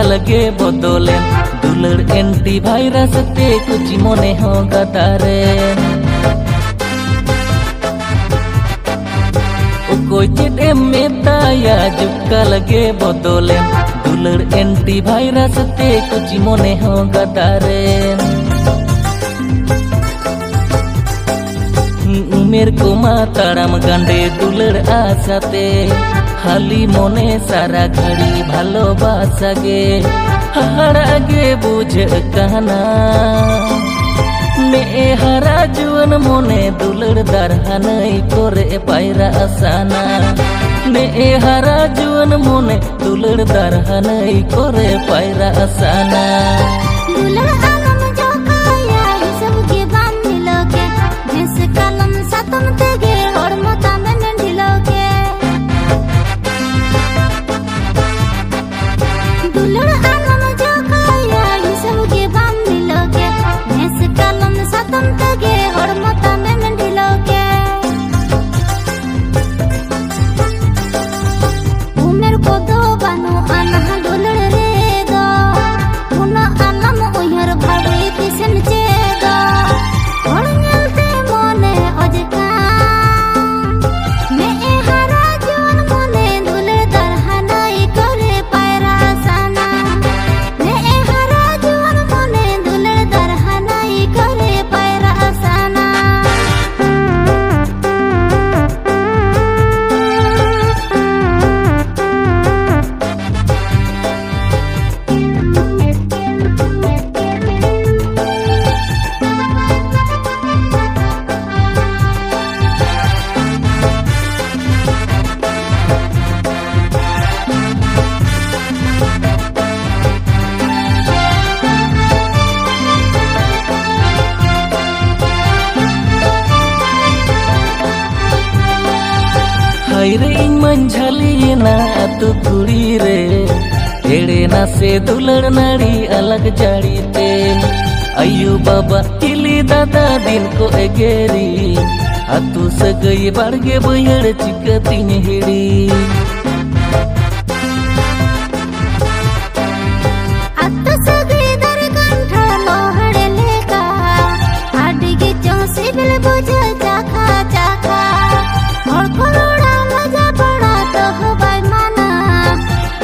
लगे बदलेन दुलड़ एंटीवायरस ते कुछ मने हो गदारेन कोई चेटे मेताया जुक्का लगे बदलेन दुलड़ एंटीवायरस ते कुछ मने हो गदारेन उमेर को मा ताड़ाम गांडे दुलड़ आसाते खाली मने सारा घड़ी भालोबासा गे हाड़ा गे बुझे कहना ने हारा जुवन मने दुलड़ दारहानै करे पायरा आसाना ने हारा जुवन मने दुलड़ दारहानै करे पायरा आसाना दुलड़ आलम जोकाया सब के बाम मिलोगे जिस कलम सतम तेगे और मोताम में ढिलोगे दुलड़ आलम जोकाया सब के बाम मिलोगे जिस कलम सतम तेगे और मोताम में ढिलोगे उमेर को दो बानो आना दुलड़ रे दो उना आलम उयर भाड़ी किसन चेगा और मिलते मोने अजका मैं हारा जोन मोने दुलड़ दरहानाई करे पायरा आसाना मैं हारा जोन मोने दुलड़ दरहानाई करे पायरा आसाना हायरे इन मंझली ना तू कुड़ी रे एड़े ना से दुलड़ नाड़ी अलग जाड़ी ते अयु बाबा किली दादा दिन को एगेरी अतु सगई बाड़गे बयड़ चिकतिन हिड़ी अत्तु सगई दर कंठा लोहड़े लेका आडिगे चौसी बिल बुझ चाखा चाखा और कोलोड़ा मजा पड़ा तो हो बाय माना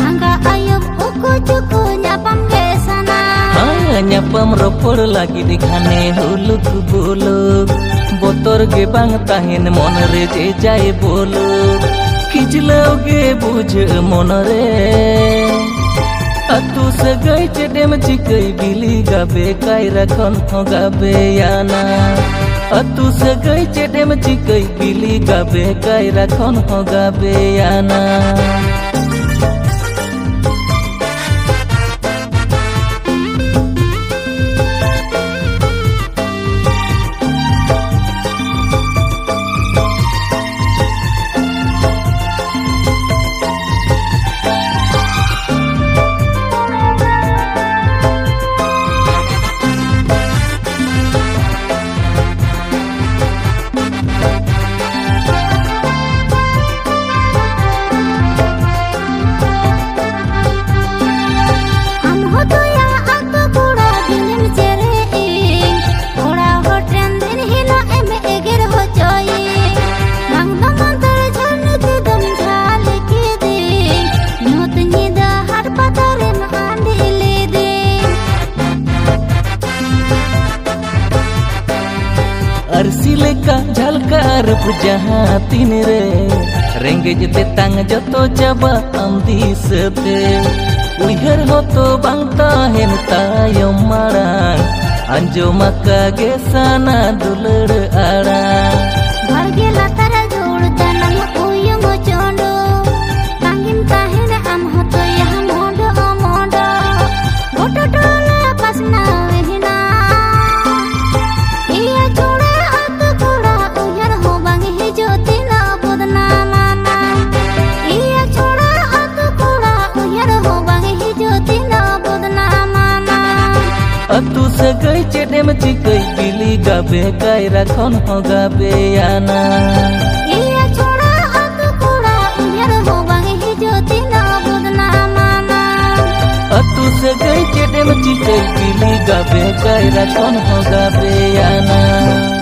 हंगा आयुब उको चुको न्यापम बेसना हाँ न्यापम रोपड़ लगी दिखाने हुलुक बोलुक बोतर गे बांग ताहिन मन रे जे जाए बोलुक खिचलोगे बुझ मन रे अतु सगई चेडेम चिकई बिली गाबे कायरा खन हो गाबे याना अतु सगई चेडेम चिकई बिली गाबे कायरा खन हो गाबे याना अरसी लेका झलकार जहाँ तीन रे रेंगेज ते तांग जतो चाबा आम दिसते उइहर हो तो बांग ताहेन तायम माड़ांग अंजोमा कागे साना दुलड़ आड़ांग भरगे लातार जोड़ दानम उयम चोंडो बांगिन ताहेन आम हो तो यहाँ मोंडो मोंडो गोटो टोला पासना वेहिना इया जोड़ा अत कोड़ा उयर हो बांगी ही ज्योति ना बुदना माना इया जोड़ा अत कोड़ा उयर हो बांगी ही ज्योति ना बुदना माना अतु सगई चेडेम चिकई बिली गाबे कायरा खन हो गाबे याना इया जोड़ा अत कोड़ा उयर हो बांगी ही ज्योति ना बुदना माना अतु sagai cedem citel pilih gabe kaira kon ho gabe yana.